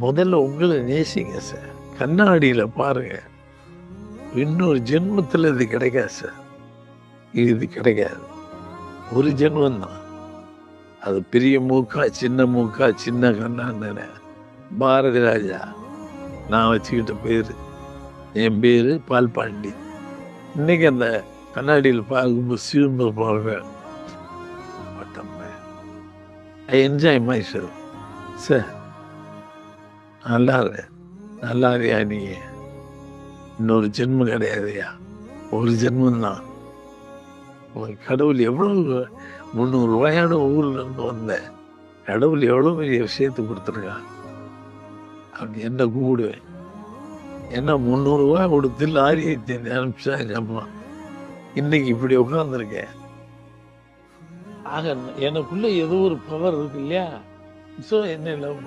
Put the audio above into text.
முதல்ல உங்களை நேசிங்க சார். கண்ணாடியில் பாருங்க. இன்னொரு ஜென்மத்தில் இது கிடைக்காது சார். இது கிடைக்காது. ஒரு ஜென்மந்தான். அது பெரிய மூக்கா சின்ன மூக்கா சின்ன கண்ணான்னு பாரதி ராஜா நான் வச்சுக்கிட்ட பேர். என் பேர் பால்பாண்டி. இன்னைக்கு அந்த கண்ணாடியில் பார்க்கும்போது சிவம்பு பார்ப்பேன். I enjoy my self sir. நல்லா இருக்கியா நீ? இன்னொரு ஜென்மம் கிடையாதுயா, ஒரு ஜென்மந்தான். கடவுள் எவ்வளோ 300 ரூபாயான ஊர்ல இருந்து வந்தேன். கடவுள் எவ்வளோ பெரிய விஷயத்தை கொடுத்துருக்கான். அப்படி என்ன கும்பிடுவேன். ஏன்னா 300 ரூபா கொடுத்து லாரி அனுப்பிச்சாங்க அம்மா. இன்னைக்கு இப்படி உட்காந்துருக்கேன். ஆக எனக்குள்ள ஏதோ ஒரு பவர் இருக்கு இல்லையா? ஸோ என்ன லவ்